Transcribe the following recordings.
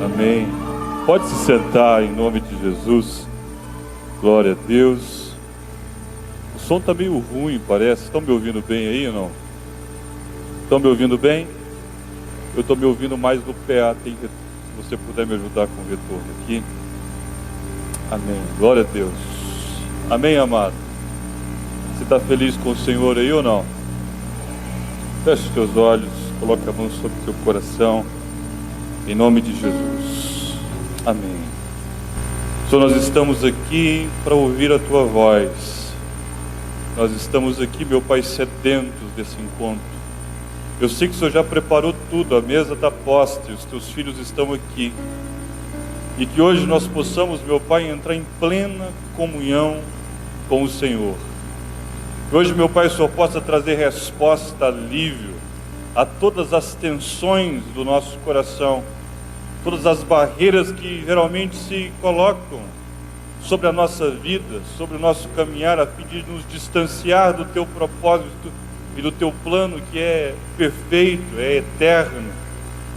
Amém. Pode se sentar em nome de Jesus. Glória a Deus. O som está meio ruim, parece. Estão me ouvindo bem aí ou não? Estão me ouvindo bem? Eu estou me ouvindo mais no PA. Se você puder me ajudar com o retorno aqui. Amém. Glória a Deus. Amém, amado. Você está feliz com o Senhor aí ou não? Feche os teus olhos. Coloque a mão sobre o teu coração. Em nome de Jesus. Amém. Senhor, nós estamos aqui para ouvir a Tua voz. Nós estamos aqui, meu Pai, sedentos desse encontro. Eu sei que o Senhor já preparou tudo, a mesa está posta, os Teus filhos estão aqui. E que hoje nós possamos, meu Pai, entrar em plena comunhão com o Senhor. Que hoje, meu Pai, o Senhor possa trazer resposta, alívio a todas as tensões do nosso coração, todas as barreiras que geralmente se colocam sobre a nossa vida, sobre o nosso caminhar, a fim de nos distanciar do Teu propósito e do Teu plano que é perfeito, é eterno.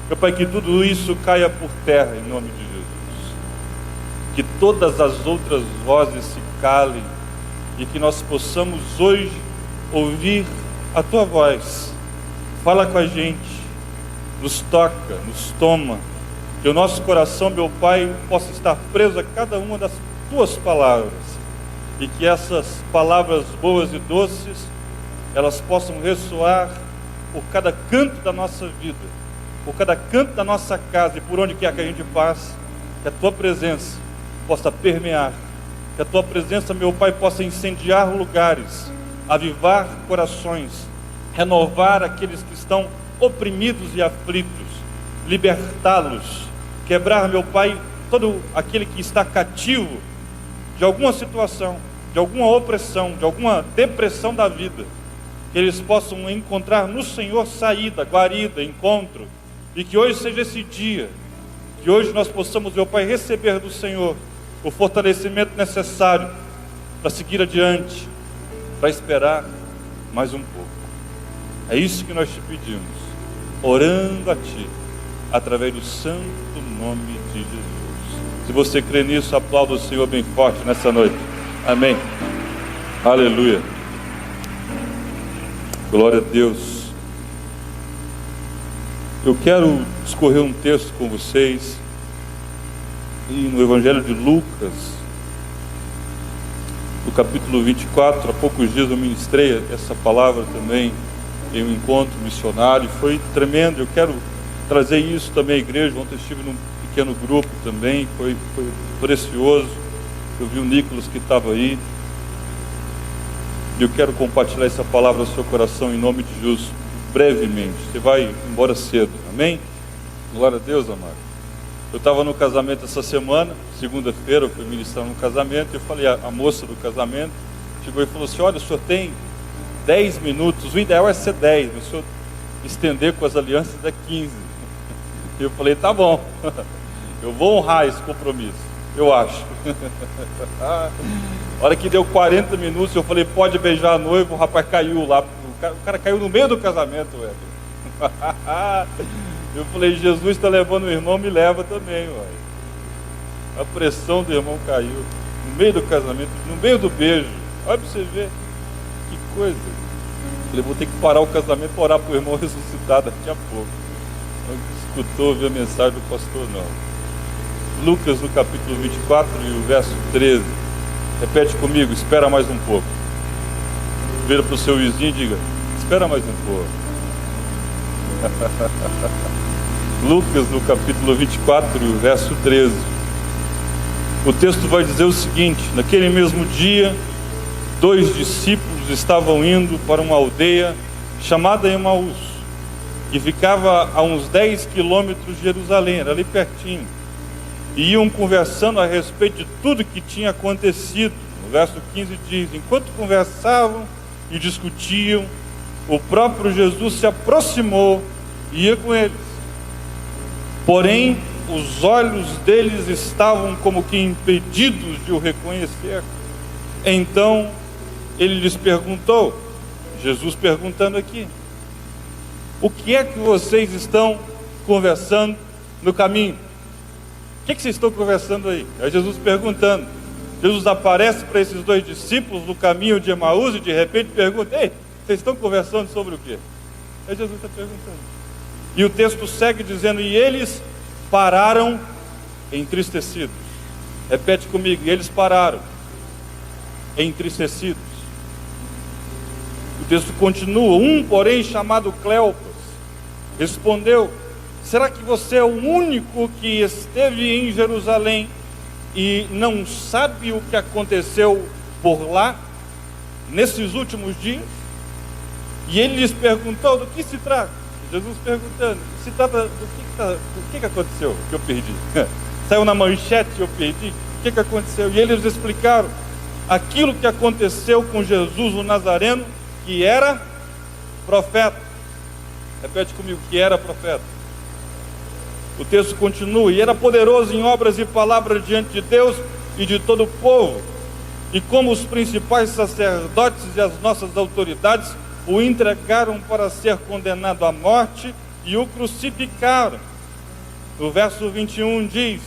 Meu Pai, que tudo isso caia por terra em nome de Jesus. Que todas as outras vozes se calem e que nós possamos hoje ouvir a Tua voz. Fala com a gente, nos toca, nos toma. Que o nosso coração, meu Pai, possa estar preso a cada uma das Tuas palavras. E que essas palavras boas e doces, elas possam ressoar por cada canto da nossa vida, por cada canto da nossa casa e por onde quer que a gente passe. Que a Tua presença possa permear. Que a Tua presença, meu Pai, possa incendiar lugares, avivar corações, renovar aqueles que estão oprimidos e aflitos, libertá-los, quebrar, meu Pai, todo aquele que está cativo de alguma situação, de alguma opressão, de alguma depressão da vida, que eles possam encontrar no Senhor saída, guarida, encontro, e que hoje seja esse dia, que hoje nós possamos, meu Pai, receber do Senhor o fortalecimento necessário para seguir adiante, para esperar mais um pouco. É isso que nós te pedimos, orando a Ti, através do santo nome de Jesus. Se você crê nisso, aplauda o Senhor bem forte nessa noite. Amém. Aleluia. Glória a Deus. Eu quero discorrer um texto com vocês, e no Evangelho de Lucas, no capítulo 24, há poucos dias eu ministrei essa palavra também em um encontro missionário, foi tremendo. Eu quero trazer isso também à igreja. Ontem eu estive num pequeno grupo também, foi precioso. Eu vi o Nicolas que estava aí, e eu quero compartilhar essa palavra no seu coração em nome de Jesus, brevemente. Você vai embora cedo, amém? Glória a Deus, amado. Eu estava no casamento essa semana, segunda-feira eu fui ministrar no casamento, e eu falei, a moça do casamento chegou e falou assim: olha, o senhor tem 10 minutos, o ideal é ser 10, mas o senhor estender com as alianças é 15. Eu falei, tá bom, eu vou honrar esse compromisso, eu acho. A hora que deu 40 minutos, eu falei, pode beijar a noiva, o rapaz caiu lá, o cara caiu no meio do casamento, velho. Eu falei, Jesus está levando o irmão, me leva também, ué. A pressão do irmão caiu, no meio do casamento, no meio do beijo. Olha para você ver, que coisa. Eu falei, vou ter que parar o casamento para orar para o irmão ressuscitar daqui a pouco. Não escutou, ouviu a mensagem do pastor, não. Lucas, no capítulo 24 e o verso 13. Repete comigo, espera mais um pouco. Vira para o seu vizinho e diga, espera mais um pouco. Lucas, no capítulo 24 e o verso 13. O texto vai dizer o seguinte: naquele mesmo dia, 2 discípulos estavam indo para uma aldeia chamada Emaús, que ficava a uns 10 quilômetros de Jerusalém, era ali pertinho, e iam conversando a respeito de tudo que tinha acontecido. No verso 15 diz: enquanto conversavam e discutiam, o próprio Jesus se aproximou e ia com eles. Porém, os olhos deles estavam como que impedidos de o reconhecer. Então, ele lhes perguntou, Jesus perguntando aqui: o que é que vocês estão conversando no caminho? que vocês estão conversando aí? É Jesus perguntando. Jesus aparece para esses dois discípulos no caminho de Emaús e de repente pergunta: ei, vocês estão conversando sobre o quê? É Jesus está perguntando. E o texto segue dizendo: e eles pararam entristecidos. Repete comigo: e eles pararam entristecidos. O texto continua: um, porém, chamado Cleopas, respondeu: será que você é o único que esteve em Jerusalém e não sabe o que aconteceu por lá, nesses últimos dias? E ele lhes perguntou: do que se trata? Jesus perguntando: se trata do que aconteceu, que eu perdi? Saiu na manchete e eu perdi. O que aconteceu? E eles explicaram aquilo que aconteceu com Jesus o Nazareno, que era profeta. Repete comigo: que era profeta. O texto continua: e era poderoso em obras e palavras diante de Deus e de todo o povo. E como os principais sacerdotes e as nossas autoridades o entregaram para ser condenado à morte e o crucificaram. No verso 21 diz: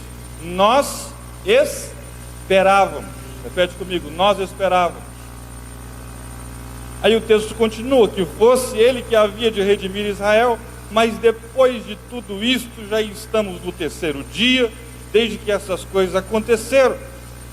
nós esperávamos. Repete comigo: nós esperávamos. Aí o texto continua: que fosse ele que havia de redimir Israel. Mas depois de tudo isto, já estamos no terceiro dia, desde que essas coisas aconteceram.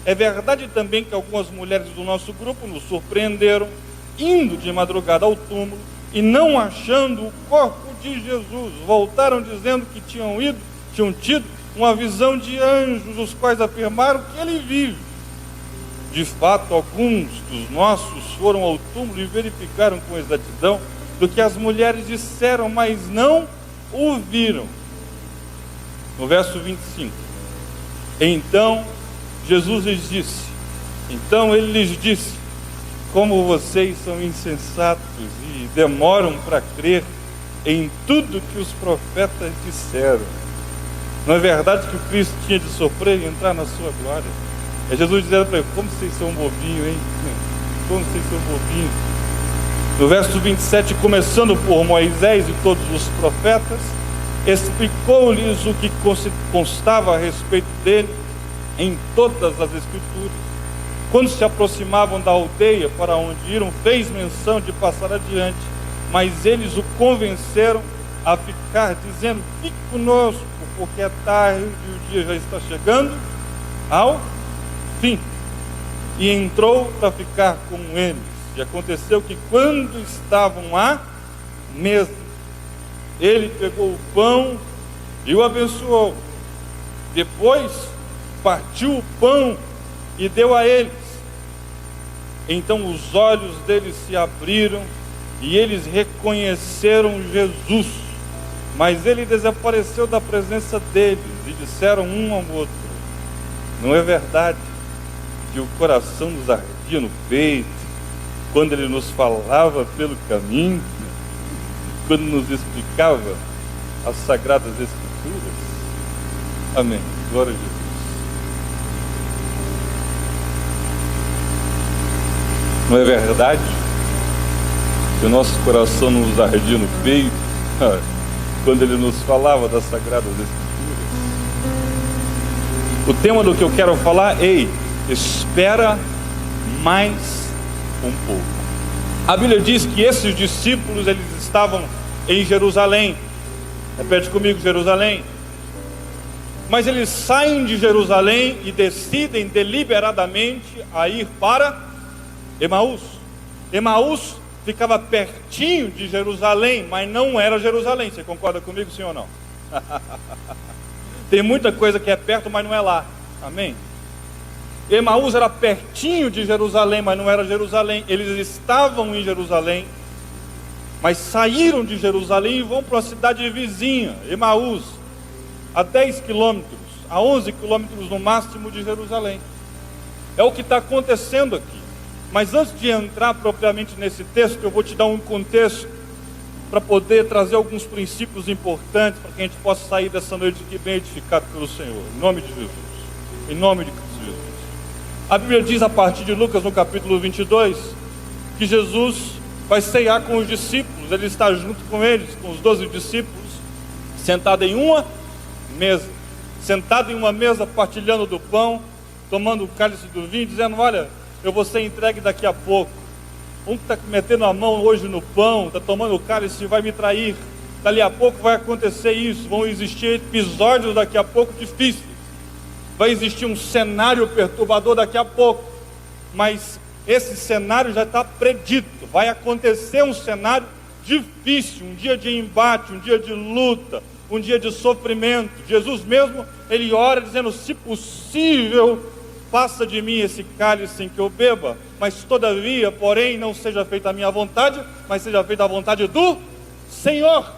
É verdade também que algumas mulheres do nosso grupo nos surpreenderam, indo de madrugada ao túmulo, e não achando o corpo de Jesus, voltaram dizendo que tinham tido uma visão de anjos, os quais afirmaram que ele vive. De fato, alguns dos nossos foram ao túmulo e verificaram com exatidão do que as mulheres disseram, mas não o viram. No verso 25: então Jesus lhes disse, ele lhes disse: como vocês são insensatos e demoram para crer em tudo que os profetas disseram. Não é verdade que o Cristo tinha de sofrer e entrar na sua glória? É Jesus dizendo para ele: como vocês são bobinhos, hein? Como vocês são bobinhos. No verso 27, começando por Moisés e todos os profetas, explicou-lhes o que constava a respeito dele em todas as Escrituras. Quando se aproximavam da aldeia para onde iram, fez menção de passar adiante, mas eles o convenceram a ficar, dizendo: fique conosco, porque é tarde e o dia já está chegando ao fim. E entrou para ficar com eles. E aconteceu que, quando estavam à mesa, ele pegou o pão e o abençoou. Depois partiu o pão e deu a eles. Então os olhos deles se abriram e eles reconheceram Jesus. Mas ele desapareceu da presença deles e disseram um ao outro: não é verdade que o coração nos ardia no peito quando ele nos falava pelo caminho, quando nos explicava as Sagradas Escrituras? Amém. Glória a Jesus. Não é verdade que o nosso coração nos ardia no peito quando ele nos falava das Sagradas Escrituras? O tema do que eu quero falar: ei, espera mais um pouco. A Bíblia diz que esses discípulos, eles estavam em Jerusalém. Repete comigo: Jerusalém. Mas eles saem de Jerusalém e decidem deliberadamente a ir para Emaús. Emaús ficava pertinho de Jerusalém, mas não era Jerusalém. Você concorda comigo, sim ou não? Tem muita coisa que é perto, mas não é lá. Amém? Emaús era pertinho de Jerusalém, mas não era Jerusalém. Eles estavam em Jerusalém, mas saíram de Jerusalém e vão para uma cidade vizinha, Emaús, a 10 quilômetros, a 11 quilômetros no máximo de Jerusalém. É o que está acontecendo aqui. Mas antes de entrar propriamente nesse texto, eu vou te dar um contexto para poder trazer alguns princípios importantes para que a gente possa sair dessa noite aqui bem edificado pelo Senhor, em nome de Jesus, em nome de Cristo Jesus. A Bíblia diz, a partir de Lucas, no capítulo 22, que Jesus vai ceiar com os discípulos. Ele está junto com eles, com os 12 discípulos, sentado em uma mesa. sentado em uma mesa, partilhando do pão, tomando o cálice do vinho, dizendo: olha, eu vou ser entregue daqui a pouco. Um que está metendo a mão hoje no pão, está tomando o cálice, vai me trair. Dali a pouco vai acontecer isso, vão existir episódios daqui a pouco difíceis, vai existir um cenário perturbador daqui a pouco, mas esse cenário já está predito, vai acontecer um cenário difícil, um dia de embate, um dia de luta, um dia de sofrimento. Jesus mesmo, ele ora dizendo: se possível, passa de mim esse cálice sem que eu beba, mas todavia, porém, não seja feita a minha vontade, mas seja feita a vontade do Senhor.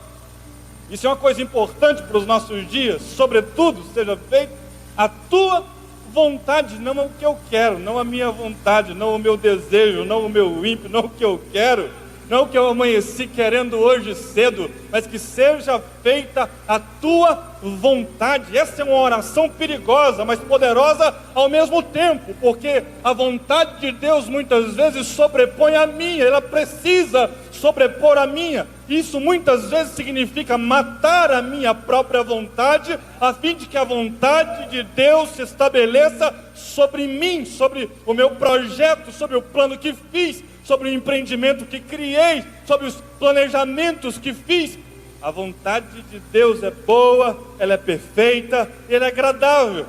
Isso é uma coisa importante para os nossos dias. Sobretudo, seja feita a tua vontade, não o que eu quero, não a minha vontade, não o meu desejo, não o meu ímpeto, não o que eu quero, não o que eu amanheci querendo hoje cedo, mas que seja feita a tua vontade. Essa é uma oração perigosa, mas poderosa ao mesmo tempo, porque a vontade de Deus muitas vezes sobrepõe a minha, ela precisa sobrepor a minha. Isso muitas vezes significa matar a minha própria vontade, a fim de que a vontade de Deus se estabeleça sobre mim, sobre o meu projeto, sobre o plano que fiz, sobre o empreendimento que criei, sobre os planejamentos que fiz. A vontade de Deus é boa, ela é perfeita, ela é agradável.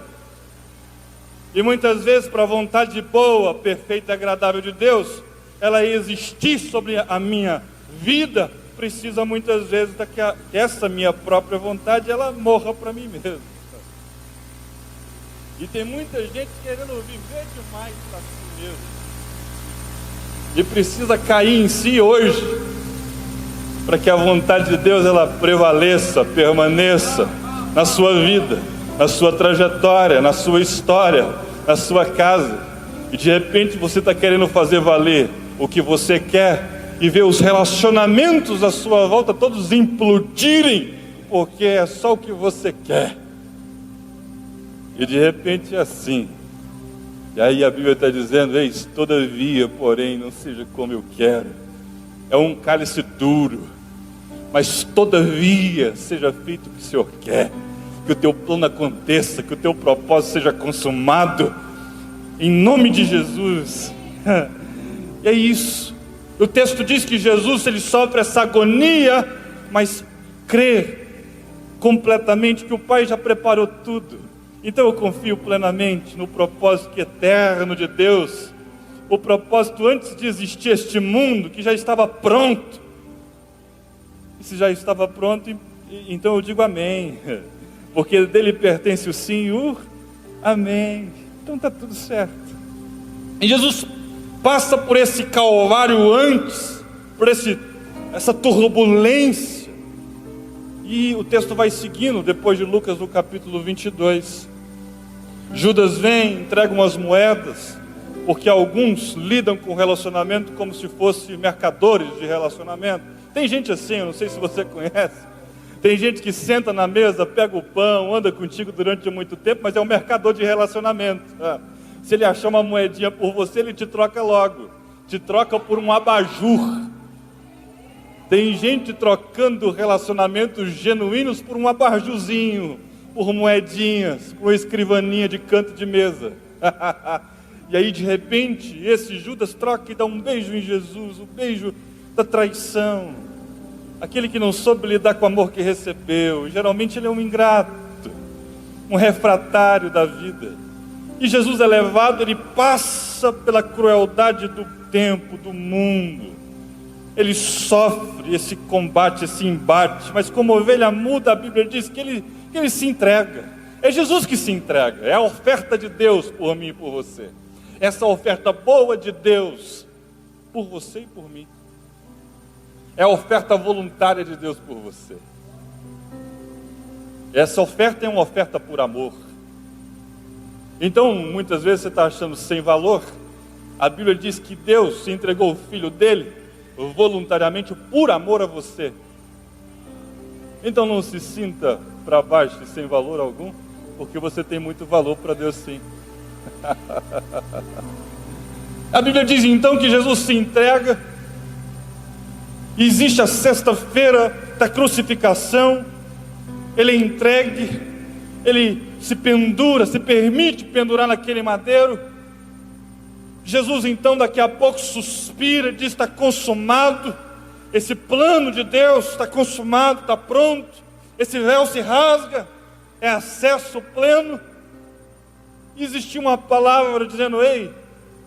E muitas vezes, para a vontade boa, perfeita e agradável de Deus, ela existir sobre a minha vida, precisa muitas vezes que essa minha própria vontade, ela morra para mim mesmo. E tem muita gente querendo viver demais para si mesmo, e precisa cair em si hoje, para que a vontade de Deus ela prevaleça, permaneça na sua vida, na sua trajetória, na sua história, na sua casa. E de repente você está querendo fazer valer o que você quer e ver os relacionamentos à sua volta todos implodirem, porque é só o que você quer. E de repente é assim. E aí a Bíblia está dizendo: eis, todavia, porém, não seja como eu quero. É um cálice duro, mas todavia seja feito o que o Senhor quer, que o teu plano aconteça, que o teu propósito seja consumado, em nome de Jesus. E é isso. O texto diz que Jesus, ele sofre essa agonia, mas crê completamente que o Pai já preparou tudo. Então eu confio plenamente no propósito eterno de Deus, o propósito antes de existir este mundo, que já estava pronto. E se já estava pronto, então eu digo amém, porque dele pertence o sim e o amém. Então está tudo certo. E Jesus passa por esse calvário antes, por essa turbulência, e o texto vai seguindo, depois de Lucas, no capítulo 22, Judas vem, entrega umas moedas, porque alguns lidam com relacionamento como se fossem mercadores de relacionamento. Tem gente assim, eu não sei se você conhece, tem gente que senta na mesa, pega o pão, anda contigo durante muito tempo, mas é um mercador de relacionamento. Se ele achar uma moedinha por você, ele te troca logo, te troca por um abajur. Tem gente trocando relacionamentos genuínos por um abajurzinho, por moedinhas, por uma escrivaninha de canto de mesa. E aí de repente esse Judas troca e dá um beijo em Jesus, o beijo da traição, aquele que não soube lidar com o amor que recebeu. Geralmente ele é um ingrato, um refratário da vida. E Jesus é levado, ele passa pela crueldade do tempo, do mundo. Ele sofre esse combate, esse embate, mas como ovelha muda, a Bíblia diz que ele se entrega. É Jesus que se entrega, é a oferta de Deus por mim e por você. Essa oferta boa de Deus por você e por mim. É a oferta voluntária de Deus por você. Essa oferta é uma oferta por amor. Então, muitas vezes você está achando sem valor. A Bíblia diz que Deus se entregou o Filho dele voluntariamente por amor a você. Então não se sinta para baixo e sem valor algum, porque você tem muito valor para Deus sim. A Bíblia diz então que Jesus se entrega. Existe a sexta-feira da crucificação, ele é entregue, ele se pendura, se permite pendurar naquele madeiro. Jesus então daqui a pouco suspira, diz: está consumado. Esse plano de Deus está consumado, está pronto. Esse véu se rasga, é acesso pleno. E existia uma palavra dizendo: ei,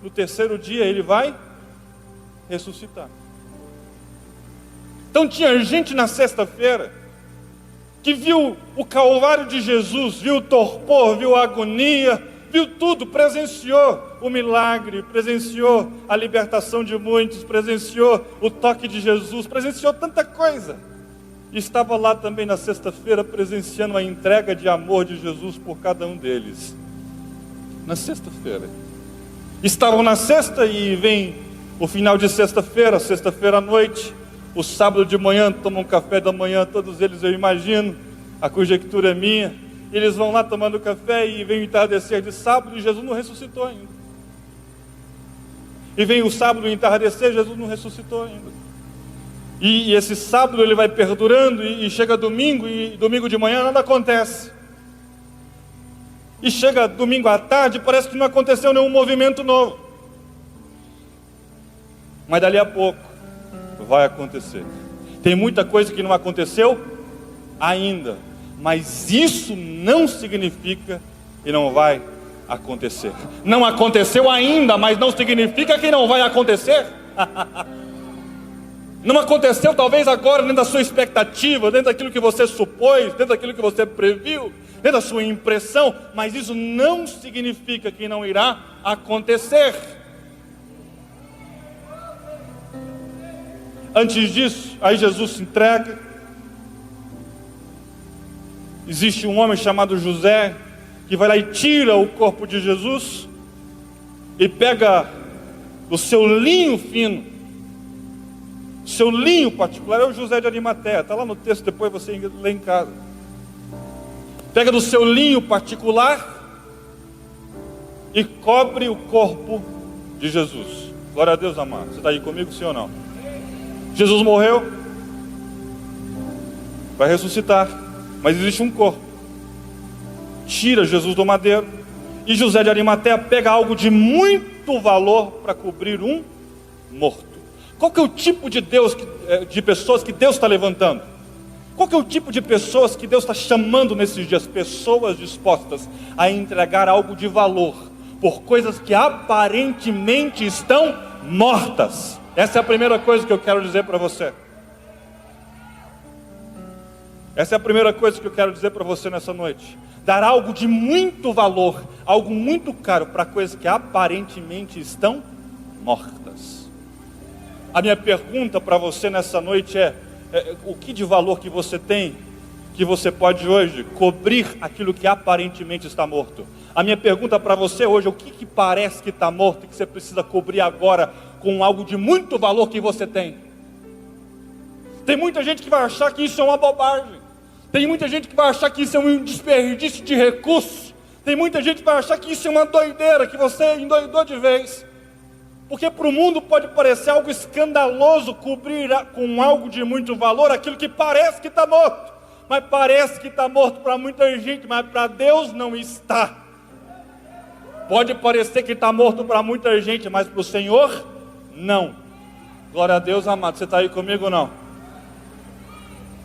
no terceiro dia ele vai ressuscitar. Então tinha gente na sexta-feira que viu o Calvário de Jesus, viu o torpor, viu a agonia, viu tudo, presenciou o milagre, presenciou a libertação de muitos, presenciou o toque de Jesus, presenciou tanta coisa. E estava lá também na sexta-feira presenciando a entrega de amor de Jesus por cada um deles. Na sexta-feira. Estavam na sexta e vem o final de sexta-feira, sexta-feira à noite, o sábado de manhã, tomam um café da manhã, todos eles, eu imagino, a conjectura é minha. Eles vão lá tomando café e vem o entardecer de sábado e Jesus não ressuscitou ainda. E vem o sábado e o entardecer, Jesus não ressuscitou ainda. E esse sábado ele vai perdurando e chega domingo, e domingo de manhã nada acontece. E chega domingo à tarde, parece que não aconteceu nenhum movimento novo. Mas dali a pouco vai acontecer. Tem muita coisa que não aconteceu ainda, mas isso não significa que não vai acontecer. Não aconteceu ainda, mas não significa que não vai acontecer. Não aconteceu talvez agora dentro da sua expectativa, dentro daquilo que você supôs, dentro daquilo que você previu, dentro da sua impressão, mas isso não significa que não irá acontecer. Antes disso, aí Jesus se entrega. Existe um homem chamado José, que vai lá e tira o corpo de Jesus, e pega o seu linho fino, o seu linho particular, é o José de Arimateia, está lá no texto, depois você lê em casa. Pega do seu linho particular e cobre o corpo de Jesus. Glória a Deus, amado. Você está aí comigo, sim ou não? Jesus morreu, vai ressuscitar, mas existe um corpo. Tira Jesus do madeiro, e José de Arimateia pega algo de muito valor para cobrir um morto. Qual que é o tipo de pessoas que Deus está levantando? Qual que é o tipo de pessoas que Deus está chamando nesses dias? Pessoas dispostas a entregar algo de valor por coisas que aparentemente estão mortas. Essa é a primeira coisa que eu quero dizer para você. Essa é a primeira coisa que eu quero dizer para você nessa noite. Dar algo de muito valor, algo muito caro para coisas que aparentemente estão mortas. A minha pergunta para você nessa noite é o que de valor que você tem, que você pode hoje cobrir aquilo que aparentemente está morto? A minha pergunta para você hoje é: o que parece que está morto e que você precisa cobrir agora com algo de muito valor que você tem? Tem muita gente que vai achar que isso é uma bobagem. Tem muita gente que vai achar que isso é um desperdício de recursos. Tem muita gente que vai achar que isso é uma doideira, que você endoidou de vez. Porque para o mundo pode parecer algo escandaloso cobrir com algo de muito valor aquilo que parece que está morto. Mas parece que está morto para muita gente, mas para Deus não está. Pode parecer que está morto para muita gente, mas para o Senhor, não. Glória a Deus, amado. Você está aí comigo ou não?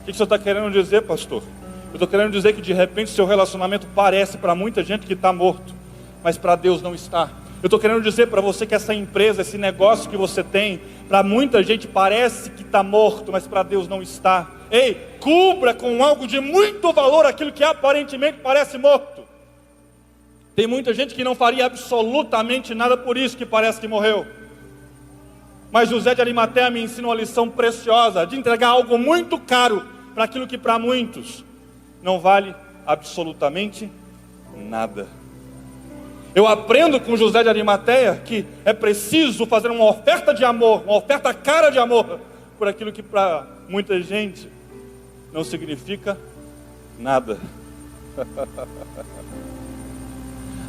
O que você está querendo dizer, pastor? Eu estou querendo dizer que de repente seu relacionamento parece para muita gente que está morto, mas para Deus não está. Eu estou querendo dizer para você que essa empresa, esse negócio que você tem, para muita gente parece que está morto, mas para Deus não está. Ei, cubra com algo de muito valor aquilo que aparentemente parece morto. Tem muita gente que não faria absolutamente nada por isso que parece que morreu. Mas José de Arimateia me ensina uma lição preciosa de entregar algo muito caro para aquilo que para muitos não vale absolutamente nada. Eu aprendo com José de Arimateia que é preciso fazer uma oferta de amor, uma oferta cara de amor, por aquilo que para muita gente não significa nada.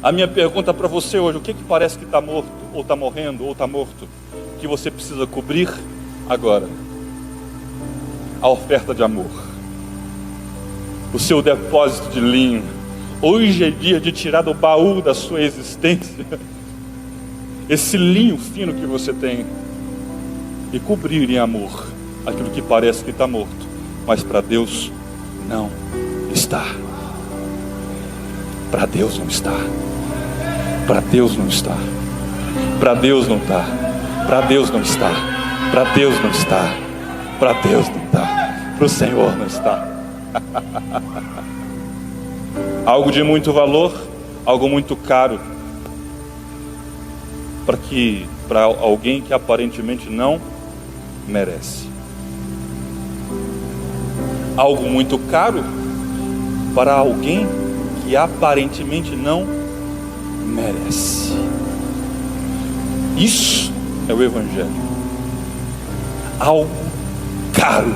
A minha pergunta para você hoje: o que parece que está morto, ou está morrendo, ou está morto, que você precisa cobrir agora? A oferta de amor, o seu depósito de linho, Hoje é dia de tirar do baú da sua existência esse linho fino que você tem e cobrir em amor aquilo que parece que está morto, mas para Deus não está. Para Deus não está. Para Deus não está. Para Deus não está. Para Deus não está. Para Deus não está. Para Deus não está. Para o Senhor não está. Algo de muito valor, algo muito caro, para alguém que aparentemente não merece. Algo muito caro para alguém que aparentemente não merece. Isso é o Evangelho. Algo caro,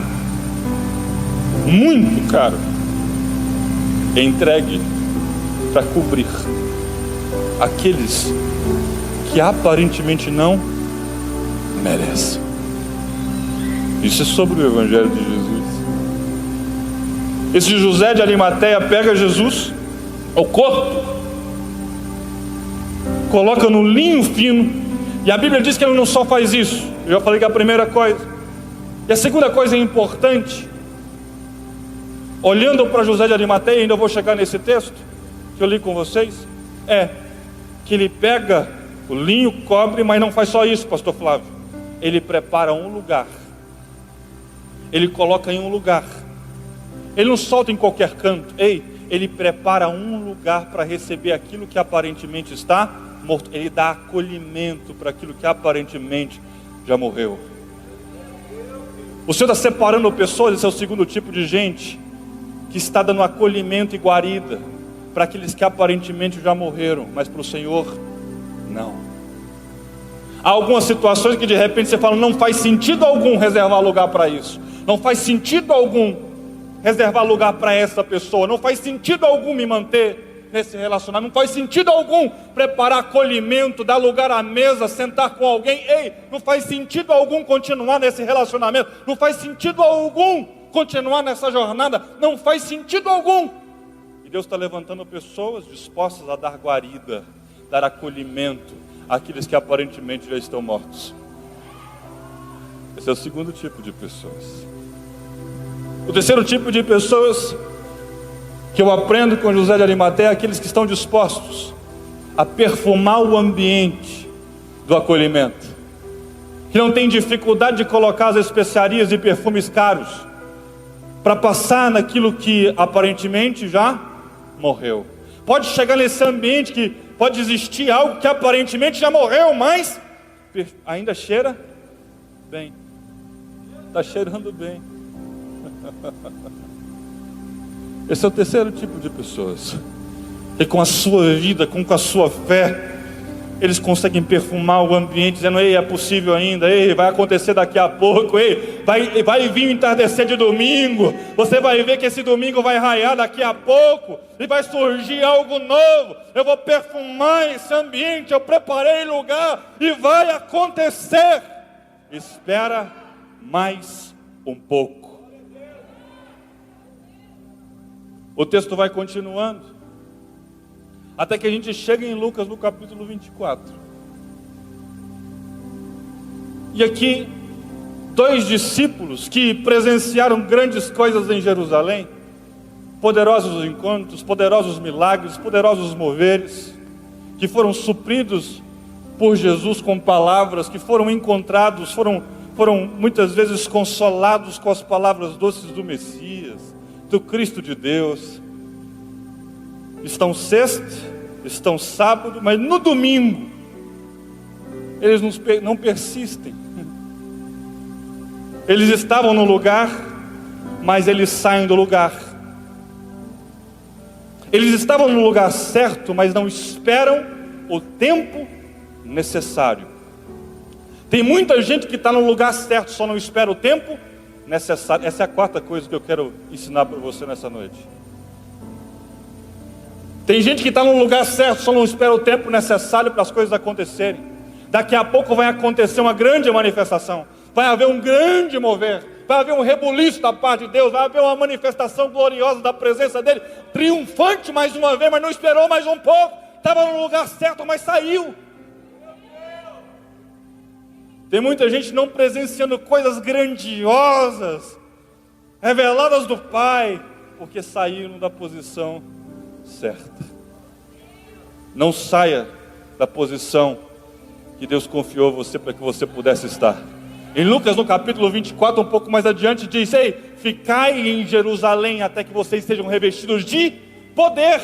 muito caro, é entregue para cobrir aqueles que aparentemente não merecem. Isso é sobre o Evangelho de Jesus. Esse José de Arimateia pega Jesus, o corpo, coloca no linho fino, e a Bíblia diz que ele não só faz isso. Eu já falei que é a primeira coisa. E a segunda coisa importante, olhando para José de Arimateia, ainda vou chegar nesse texto que eu li com vocês, é que ele pega o linho, cobre, mas não faz só isso, pastor Flávio. Ele prepara um lugar. Ele coloca em um lugar. Ele não solta em qualquer canto. Ele prepara um lugar para receber aquilo que aparentemente está morto. Ele dá acolhimento para aquilo que aparentemente já morreu. O Senhor está separando pessoas, esse é o segundo tipo de gente, que está dando acolhimento e guarida para aqueles que aparentemente já morreram, mas para o Senhor, não. Há algumas situações que de repente você fala, não faz sentido algum reservar lugar para isso. Não faz sentido algum reservar lugar para essa pessoa. Não faz sentido algum me manter nesse relacionamento. Não faz sentido algum preparar acolhimento, dar lugar à mesa, sentar com alguém. Não faz sentido algum continuar nesse relacionamento. Não faz sentido algum continuar nessa jornada. Não faz sentido algum. E Deus está levantando pessoas dispostas a dar guarida, dar acolhimento àqueles que aparentemente já estão mortos. Esse é o segundo tipo de pessoas. O terceiro tipo de pessoas que eu aprendo com José de Arimateia é aqueles que estão dispostos a perfumar o ambiente do acolhimento, que não tem dificuldade de colocar as especiarias e perfumes caros para passar naquilo que aparentemente já morreu. Pode chegar nesse ambiente que pode existir algo que aparentemente já morreu, mas ainda cheira bem. Está cheirando bem. Esse é o terceiro tipo de pessoas, que com a sua vida, com a sua fé, eles conseguem perfumar o ambiente, dizendo, é possível ainda, vai acontecer daqui a pouco, vai vir o entardecer de domingo, você vai ver que esse domingo vai raiar daqui a pouco, e vai surgir algo novo, eu vou perfumar esse ambiente, eu preparei lugar, e vai acontecer. Espera mais um pouco. O texto vai continuando, até que a gente chega em Lucas no capítulo 24. E aqui, 2 discípulos que presenciaram grandes coisas em Jerusalém, poderosos encontros, poderosos milagres, poderosos moveres, que foram supridos por Jesus com palavras, que foram encontrados, foram muitas vezes consolados com as palavras doces do Messias, do Cristo de Deus. Estão sexta, estão sábado, mas no domingo eles não persistem. Eles estavam no lugar, mas eles saem do lugar. Eles estavam no lugar certo, mas não esperam o tempo necessário. Tem muita gente que está no lugar certo, só não espera o tempo necessário. Essa é a quarta coisa que eu quero ensinar para você nessa noite. Tem gente que está no lugar certo, só não espera o tempo necessário para as coisas acontecerem. Daqui a pouco vai acontecer uma grande manifestação, vai haver um grande mover, vai haver um rebuliço da parte de Deus, vai haver uma manifestação gloriosa da presença dele, triunfante mais uma vez, mas não esperou mais um pouco, estava no lugar certo, mas saiu. Tem muita gente não presenciando coisas grandiosas, reveladas do Pai, porque saíram da posição certa. Não saia da posição que Deus confiou a você para que você pudesse estar. Em Lucas, no capítulo 24, um pouco mais adiante, diz: ei, ficai em Jerusalém até que vocês sejam revestidos de poder.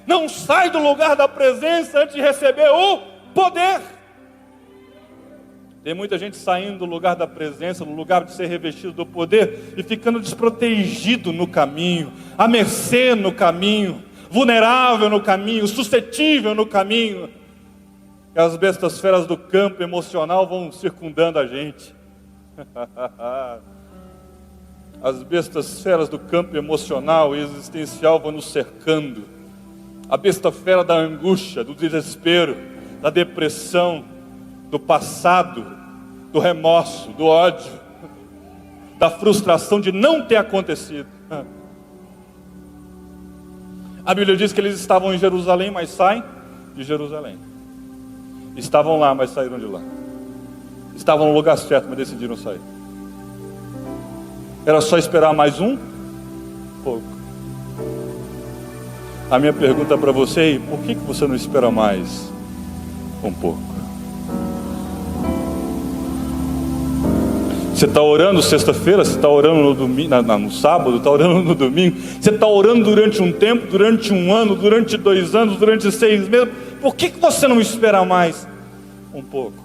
Não sai do lugar da presença antes de receber o poder. Tem muita gente saindo do lugar da presença, no lugar de ser revestido do poder, e ficando desprotegido no caminho, à mercê no caminho, vulnerável no caminho, suscetível no caminho. E as bestas feras do campo emocional vão circundando a gente. As bestas feras do campo emocional e existencial vão nos cercando. A besta fera da angústia, do desespero, da depressão, do passado, do remorso, do ódio, da frustração de não ter acontecido. A Bíblia diz que eles estavam em Jerusalém, mas saem de Jerusalém. Estavam lá, mas saíram de lá. Estavam no lugar certo, mas decidiram sair. Era só esperar mais um pouco. A minha pergunta para você é: por que você não espera mais um pouco? Você está orando sexta-feira, você está orando no domingo, no sábado, está orando no domingo, você está orando durante um tempo, durante um ano, durante 2 anos, durante 6 meses. Por que você não espera mais um pouco?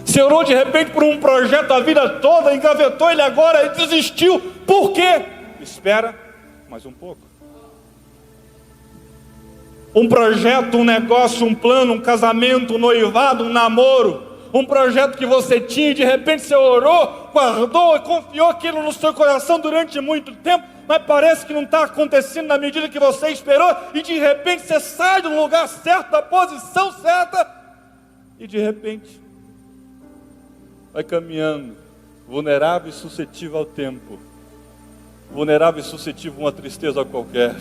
Você orou de repente por um projeto a vida toda, engavetou ele agora e desistiu. Por quê? Espera mais um pouco. Um projeto, um negócio, um plano, um casamento, um noivado, um namoro, um projeto que você tinha e de repente você orou, guardou e confiou aquilo no seu coração durante muito tempo, mas parece que não está acontecendo na medida que você esperou, e de repente você sai do lugar certo, da posição certa, e de repente vai caminhando, vulnerável e suscetível ao tempo, vulnerável e suscetível a uma tristeza qualquer.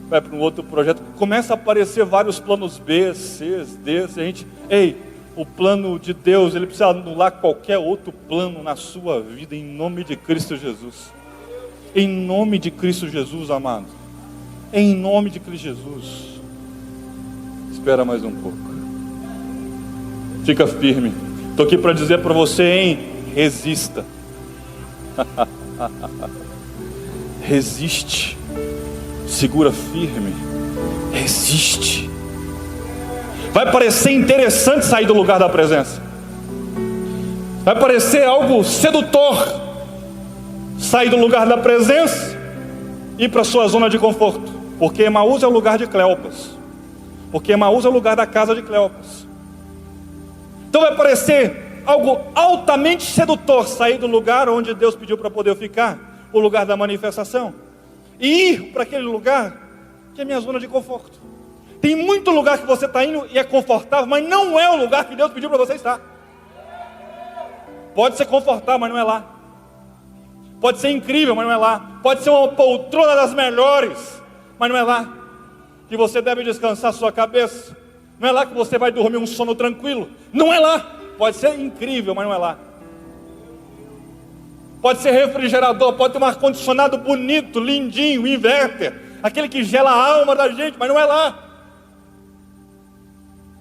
Vai para um outro projeto, começa a aparecer vários planos B, C, D, a gente, o plano de Deus, ele precisa anular qualquer outro plano na sua vida, em nome de Cristo Jesus. Em nome de Cristo Jesus, amado. Em nome de Cristo Jesus. Espera mais um pouco. Fica firme. Estou aqui para dizer para você, resista. Resiste. Segura firme. Resiste. Vai parecer interessante sair do lugar da presença. Vai parecer algo sedutor sair do lugar da presença e ir para a sua zona de conforto. Porque Emaús é o lugar de Cleopas. Porque Emaús é o lugar da casa de Cleopas. Então vai parecer algo altamente sedutor sair do lugar onde Deus pediu para poder ficar, o lugar da manifestação, e ir para aquele lugar que é minha zona de conforto. Tem muito lugar que você está indo e é confortável, mas não é o lugar que Deus pediu para você estar. Pode ser confortável, mas não é lá. Pode ser incrível, mas não é lá. Pode ser uma poltrona das melhores, mas não é lá que você deve descansar sua cabeça. Não é lá que você vai dormir um sono tranquilo. Não é lá. Pode ser incrível, mas não é lá. Pode ser refrigerador, pode ter um ar-condicionado bonito, lindinho, inverter, aquele que gela a alma da gente, mas não é lá.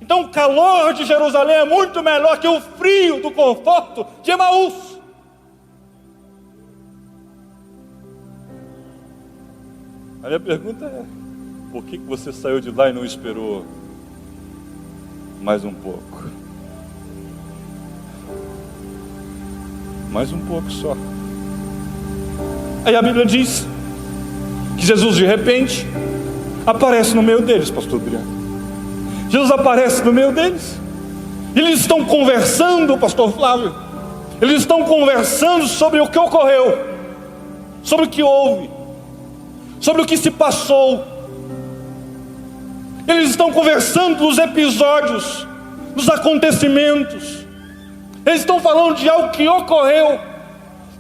Então o calor de Jerusalém é muito melhor que o frio do conforto de Emaús. A minha pergunta é: por que você saiu de lá e não esperou mais um pouco? Mais um pouco só. Aí a Bíblia diz que Jesus de repente aparece no meio deles, pastor Adriano. Jesus aparece no meio deles. Eles estão conversando, pastor Flávio. Eles estão conversando sobre o que ocorreu, sobre o que houve, sobre o que se passou. Eles estão conversando dos episódios, dos acontecimentos. Eles estão falando de algo que ocorreu.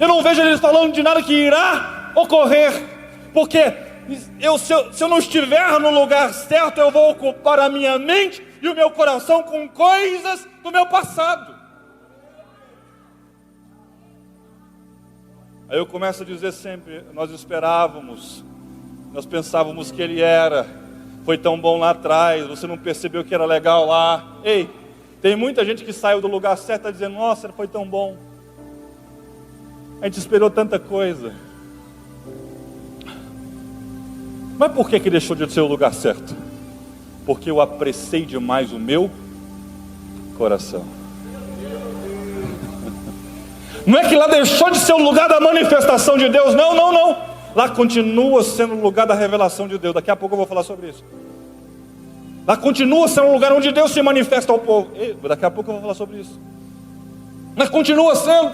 Eu não vejo eles falando de nada que irá ocorrer, porque se eu não estiver no lugar certo, eu vou ocupar a minha mente e o meu coração com coisas do meu passado. Aí eu começo a dizer sempre: nós esperávamos, nós pensávamos que ele foi tão bom lá atrás, você não percebeu que era legal lá. Ei, tem muita gente que saiu do lugar certo e está dizendo: nossa, foi tão bom, a gente esperou tanta coisa. Mas por que deixou de ser o lugar certo? Porque eu apressei demais o meu coração. Não é que lá deixou de ser o lugar da manifestação de Deus, não. Lá continua sendo o lugar da revelação de Deus. Daqui a pouco eu vou falar sobre isso. Lá continua sendo um lugar onde Deus se manifesta ao povo. Daqui a pouco eu vou falar sobre isso. Mas continua sendo.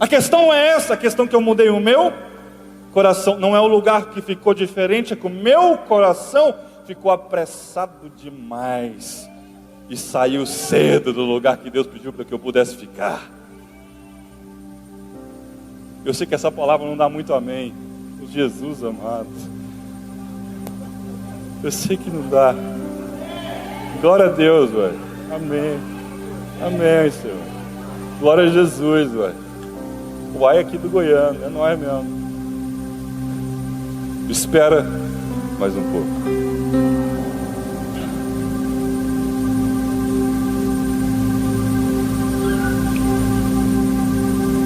A questão é essa, a questão que eu mudei o meu coração. Não é o lugar que ficou diferente, é que o meu coração ficou apressado demais e saiu cedo do lugar que Deus pediu para que eu pudesse ficar. Eu sei que essa palavra não dá muito amém. Jesus amado, eu sei que não dá. Glória a Deus, velho. Amém. Amém, Senhor. Glória a Jesus, velho. O ai aqui do Goiânia, é nóis mesmo. Espera mais um pouco.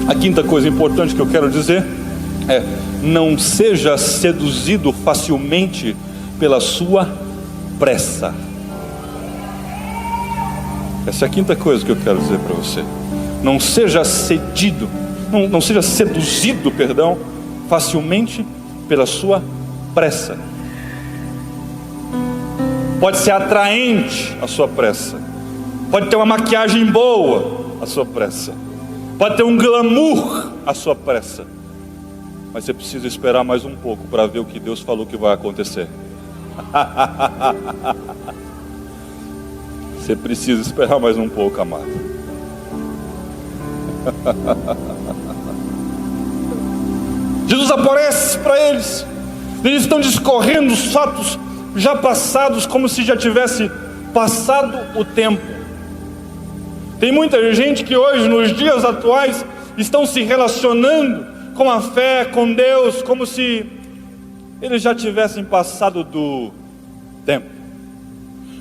A quinta coisa importante que eu quero dizer é: não seja seduzido facilmente pela sua pressa. Essa é a quinta coisa que eu quero dizer para você. Não seja seduzido, facilmente pela sua pressa. Pode ser atraente a sua pressa, pode ter uma maquiagem boa a sua pressa, pode ter um glamour a sua pressa, mas você precisa esperar mais um pouco para ver o que Deus falou que vai acontecer. Você precisa esperar mais um pouco, amado. Jesus aparece para eles. Eles estão discorrendo os fatos já passados, como se já tivesse passado o tempo. Tem muita gente que hoje, nos dias atuais, estão se relacionando com a fé, com Deus, como se eles já tivessem passado do tempo,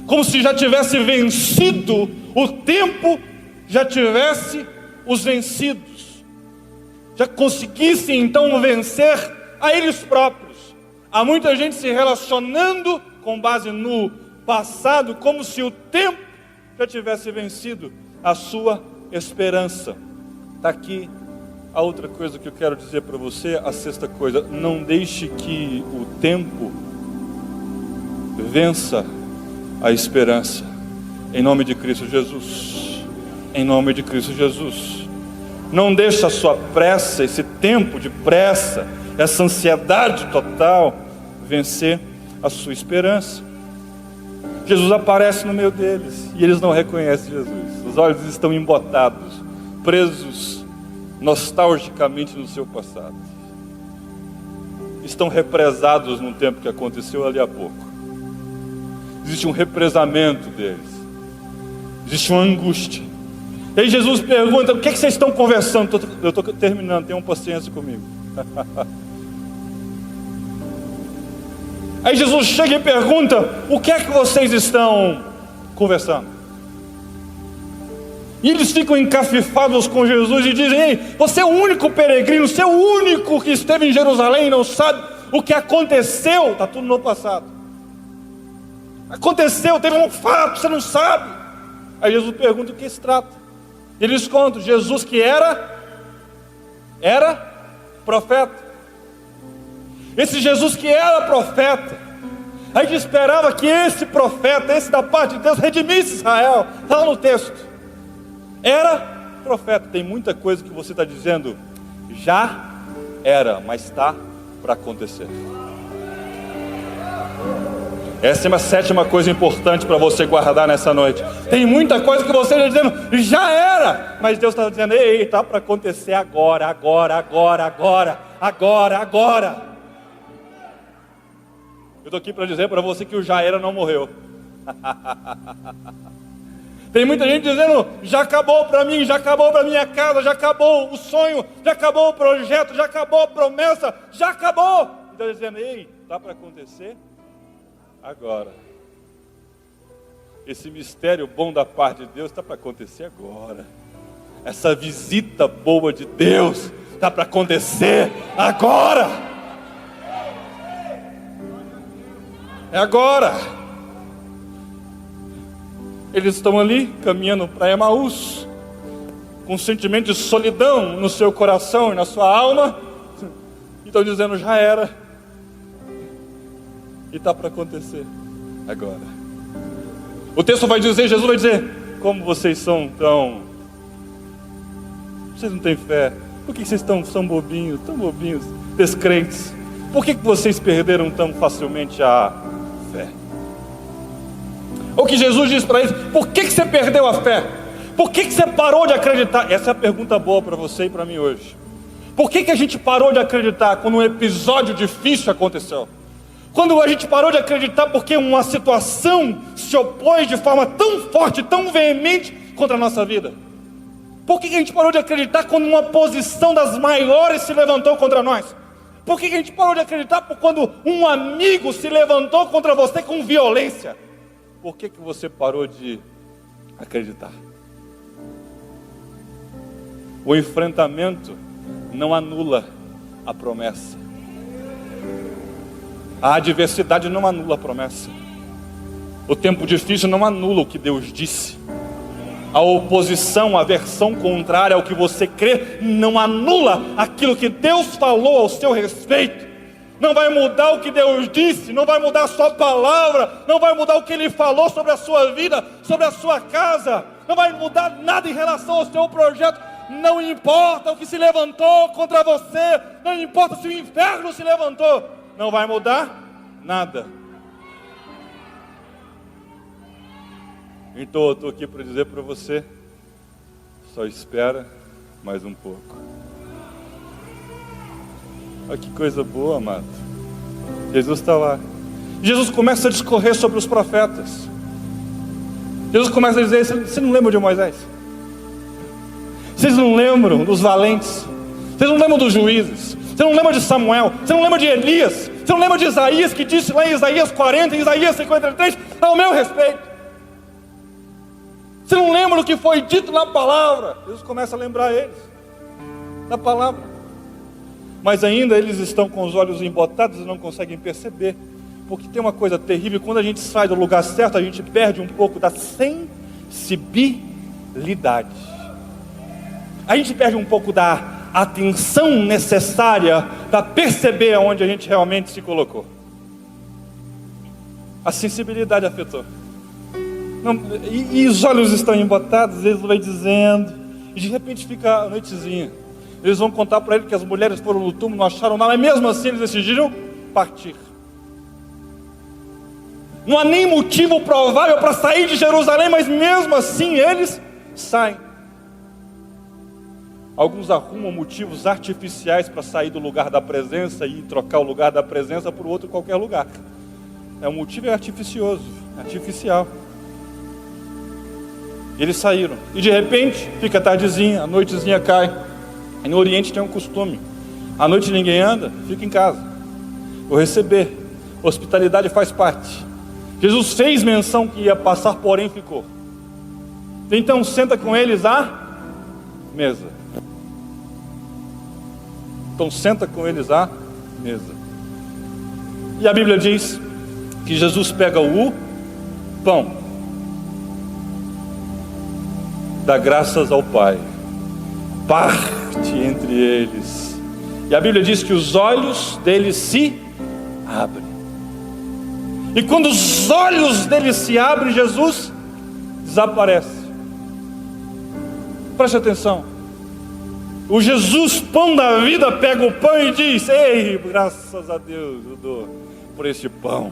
como se já tivesse vencido o tempo, já tivesse os vencidos, já conseguissem então vencer a eles próprios. Há muita gente se relacionando com base no passado, como se o tempo já tivesse vencido a sua esperança. Está aqui a outra coisa que eu quero dizer para você, a sexta coisa: não deixe que o tempo vença a esperança. Em nome de Cristo Jesus. Em nome de Cristo Jesus. Não deixe a sua pressa, esse tempo de pressa, essa ansiedade total vencer a sua esperança. Jesus aparece no meio deles e eles não reconhecem Jesus. Os olhos estão embotados, presos nostalgicamente no seu passado. Estão represados num tempo que aconteceu ali há pouco. Existe um represamento deles. Existe uma angústia. E aí Jesus pergunta: o que é que vocês estão conversando? Eu estou terminando, tenham paciência comigo. Aí Jesus chega e pergunta: o que é que vocês estão conversando? E eles ficam encafifados com Jesus e dizem: ei, você é o único peregrino, você é o único que esteve em Jerusalém e não sabe o que aconteceu. Está tudo no passado. Aconteceu, teve um fato, você não sabe. Aí Jesus pergunta: o que se trata? Eles contam: Jesus que era profeta. Esse Jesus que era profeta, a gente esperava que esse profeta, esse da parte de Deus, redimisse Israel. Está lá no texto. Era profeta. Tem muita coisa que você está dizendo já era, mas está para acontecer. Essa é uma sétima coisa importante para você guardar nessa noite. Tem muita coisa que você está dizendo, já era, mas Deus está dizendo, ei, está para acontecer agora, agora, agora, agora, agora, agora. Eu estou aqui para dizer para você que o já era não morreu. Tem muita gente dizendo, já acabou para mim, já acabou para minha casa, já acabou o sonho, já acabou o projeto, já acabou a promessa, já acabou. E Deus dizendo, ei, está para acontecer agora. Esse mistério bom da parte de Deus está para acontecer agora. Essa visita boa de Deus está para acontecer agora. É agora. Eles estão ali caminhando para Emaús, com um sentimento de solidão no seu coração e na sua alma, e estão dizendo, já era. E está para acontecer agora. O texto vai dizer, Jesus vai dizer, como vocês são tão... Vocês não têm fé. Por que vocês são bobinhos, tão bobinhos, descrentes? Por que vocês perderam tão facilmente a fé? O que Jesus diz para eles, por que você perdeu a fé? Por que você parou de acreditar? Essa é a pergunta boa para você e para mim hoje. Por que a gente parou de acreditar quando um episódio difícil aconteceu? Quando a gente parou de acreditar porque uma situação se opôs de forma tão forte, tão veemente contra a nossa vida? Por que a gente parou de acreditar quando uma posição das maiores se levantou contra nós? Por que a gente parou de acreditar quando um amigo se levantou contra você com violência? Por que você parou de acreditar? O enfrentamento não anula a promessa. A adversidade não anula a promessa. O tempo difícil não anula o que Deus disse. A oposição, a versão contrária ao que você crê, não anula aquilo que Deus falou ao seu respeito. Não vai mudar o que Deus disse, não vai mudar a sua palavra, não vai mudar o que Ele falou sobre a sua vida, sobre a sua casa, não vai mudar nada em relação ao seu projeto. Não importa o que se levantou contra você, não importa se o inferno se levantou, não vai mudar nada. Então eu estou aqui para dizer para você, só espera mais um pouco. Olha que coisa boa, amado. Jesus está lá. Jesus começa a discorrer sobre os profetas. Jesus começa a dizer, você não lembra de Moisés? Vocês não lembram dos valentes? Vocês não lembram dos juízes? Você não lembra de Samuel? Você não lembra de Elias? Você não lembra de Isaías, que disse lá em Isaías 40, em Isaías 53, ao meu respeito? Você não lembra do que foi dito na palavra? Jesus começa a lembrar eles da palavra. Mas ainda eles estão com os olhos embotados e não conseguem perceber. Porque tem uma coisa terrível, quando a gente sai do lugar certo, a gente perde um pouco da sensibilidade. A gente perde um pouco da atenção necessária para perceber aonde a gente realmente se colocou. A sensibilidade afetou. Não, e os olhos estão embotados, eles vão dizendo, e de repente fica a noitezinha. Eles vão contar para ele que as mulheres foram no túmulo, não acharam nada, mas mesmo assim eles decidiram partir. Não há nem motivo provável para sair de Jerusalém, mas mesmo assim eles saem. Alguns arrumam motivos artificiais para sair do lugar da presença e trocar o lugar da presença por outro qualquer lugar. O motivo é artificioso, artificial. Eles saíram, e de repente, fica tardezinha, a noitezinha cai. E no Oriente tem um costume, à noite ninguém anda, fica em casa. Vou receber, hospitalidade faz parte. Jesus fez menção que ia passar, porém ficou. Então senta com eles à mesa. Então senta com eles à mesa. E a Bíblia diz que Jesus pega o pão, dá graças ao Pai, parte entre eles, e a Bíblia diz que os olhos deles se abrem. E quando os olhos deles se abrem, Jesus desaparece. Preste atenção. O Jesus, pão da vida, pega o pão e diz: ei, graças a Deus eu dou por este pão.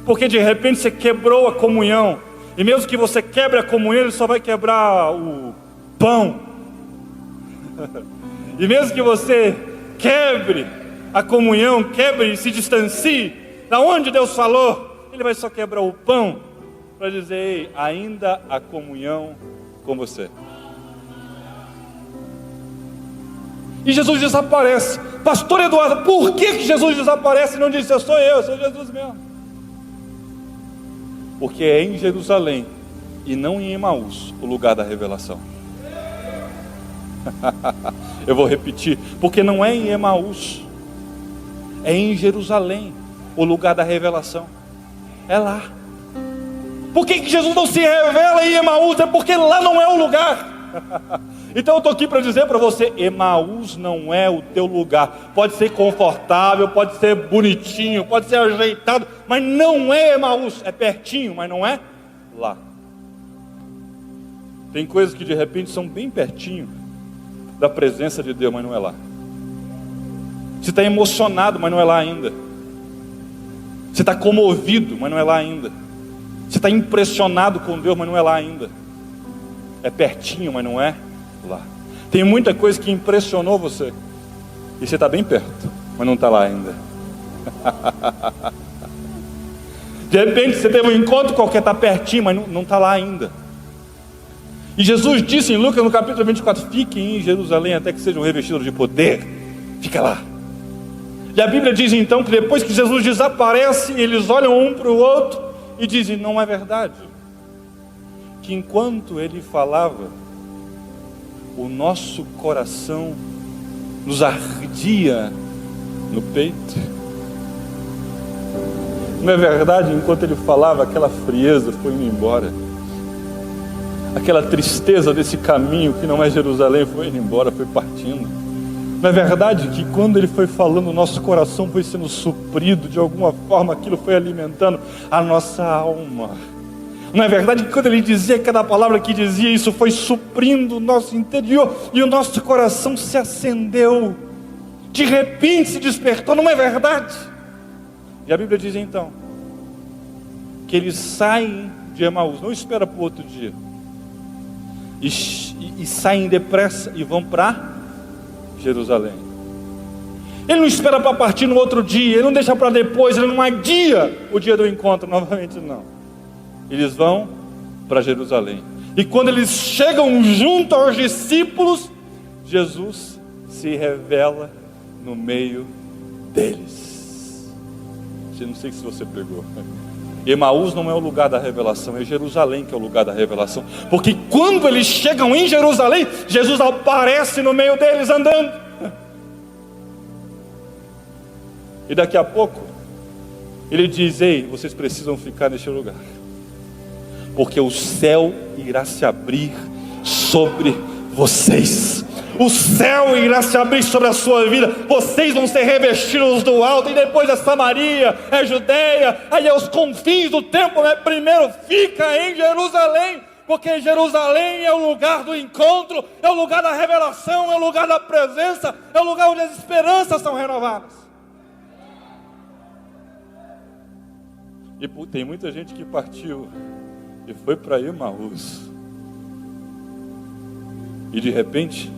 porque de repente você quebrou a comunhão, e mesmo que você quebre a comunhão, ele só vai quebrar o pão. E mesmo que você quebre a comunhão, quebre e se distancie da onde Deus falou, ele vai só quebrar o pão para dizer: ei, ainda há comunhão com você. E Jesus desaparece. Pastor Eduardo, por que Jesus desaparece e não diz: eu sou Jesus mesmo? Porque é em Jerusalém e não em Emaús o lugar da revelação. Eu vou repetir, porque não é em Emaús, é em Jerusalém o lugar da revelação. É lá. Por que Jesus não se revela em Emaús? É porque lá não é o lugar. Então eu estou aqui para dizer para você: Emaús não é o teu lugar. Pode ser confortável, pode ser bonitinho, pode ser ajeitado, mas não é Emaús. É pertinho, mas não é lá. Tem coisas que de repente são bem pertinho da presença de Deus, mas não é lá. Você está emocionado, mas não é lá ainda. Você está comovido, mas não é lá ainda. Você está impressionado com Deus, mas não é lá ainda. É pertinho, mas não é lá. Tem muita coisa que impressionou você, e você está bem perto, mas não está lá ainda. De repente você teve um encontro qualquer, está pertinho, mas não está lá ainda. E Jesus disse em Lucas no capítulo 24: fiquem em Jerusalém até que sejam revestidos de poder. Fica lá. E a Bíblia diz então que depois que Jesus desaparece, eles olham um para o outro e dizem: não é verdade que enquanto ele falava, o nosso coração nos ardia no peito? Não é verdade, enquanto ele falava, aquela frieza foi indo embora, aquela tristeza desse caminho que não é Jerusalém foi indo embora, foi partindo? Não é verdade que quando ele foi falando, o nosso coração foi sendo suprido, de alguma forma aquilo foi alimentando a nossa alma? Não é verdade que quando ele dizia cada palavra que dizia, isso foi suprindo o nosso interior, e o nosso coração se acendeu, de repente se despertou? Não é verdade? E a Bíblia diz então que eles saem de Emaús, não espera para o outro dia, e saem depressa e vão para Jerusalém. Ele não espera para partir no outro dia, ele não deixa para depois, ele não adia o dia do encontro novamente, não. Eles vão para Jerusalém. E quando eles chegam junto aos discípulos, Jesus se revela no meio deles. Eu não sei se você pegou. Emaús não é o lugar da revelação, é Jerusalém que é o lugar da revelação. Porque quando eles chegam em Jerusalém, Jesus aparece no meio deles andando. E daqui a pouco ele diz: ei, vocês precisam ficar neste lugar, porque o céu irá se abrir sobre vocês. O céu irá se abrir sobre a sua vida. Vocês vão ser revestidos do alto. E depois é Samaria, é Judeia, aí é os confins do templo, né? Primeiro fica em Jerusalém, porque Jerusalém é o lugar do encontro, é o lugar da revelação, é o lugar da presença, é o lugar onde as esperanças são renovadas. E tem muita gente que partiu e foi para Emaús, e de repente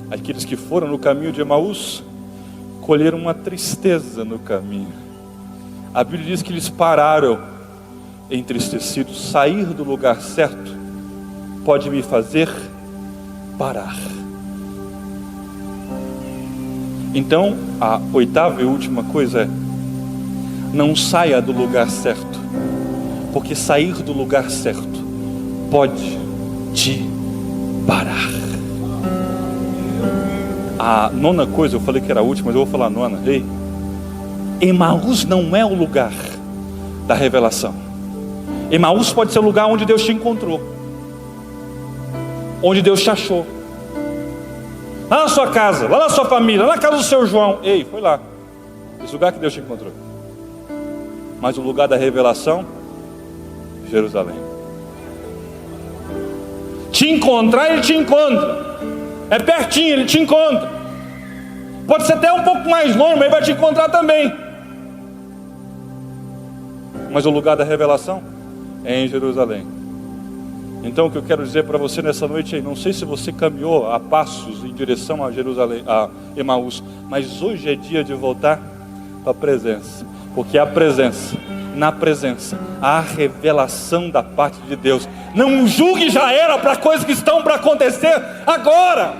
aqueles que foram no caminho de Emaús colheram uma tristeza no caminho. A Bíblia diz que eles pararam entristecidos. Sair do lugar certo pode me fazer parar. Então a oitava e última coisa é: não saia do lugar certo, porque sair do lugar certo pode te parar. A nona coisa, eu falei que era a última, mas eu vou falar a nona. Ei, Emaús não é o lugar da revelação. Emaús pode ser o lugar onde Deus te encontrou, onde Deus te achou, lá na sua casa, lá na sua família, lá na casa do seu João. Ei, foi lá, esse lugar que Deus te encontrou. Mas o lugar da revelação, Jerusalém. Te encontrar, ele te encontra. É pertinho, ele te encontra. Pode ser até um pouco mais longe, mas ele vai te encontrar também. Mas o lugar da revelação é em Jerusalém. Então o que eu quero dizer para você nessa noite é, não sei se você caminhou a passos em direção a Jerusalém, a Emaús, mas hoje é dia de voltar para a presença, porque a presença, na presença, a revelação da parte de Deus. Não julgue já era para coisas que estão para acontecer agora.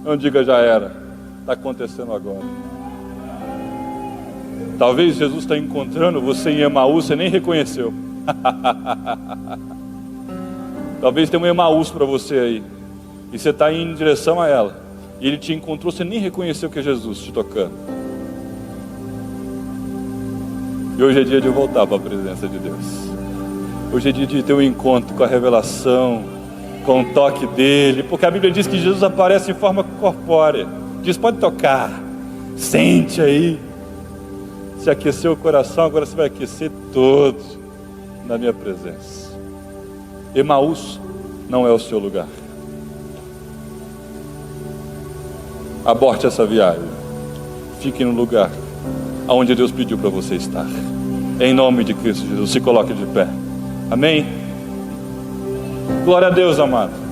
Não diga já era, está acontecendo agora. Talvez Jesus está encontrando você em Emaús, você nem reconheceu. Talvez tenha um Emaús para você aí, e você está indo em direção a ela, e Ele te encontrou, você nem reconheceu que é Jesus te tocando. E hoje é dia de voltar para a presença de Deus. Hoje é dia de ter um encontro com a revelação, com o toque dEle, porque a Bíblia diz que Jesus aparece em forma corpórea. Diz, pode tocar, sente aí. Se aqueceu o coração, agora você vai aquecer todo na minha presença. Emaús não é o seu lugar. Aborte essa viagem. Fique no lugar onde Deus pediu para você estar. Em nome de Cristo Jesus, se coloque de pé. Amém? Glória a Deus, amado.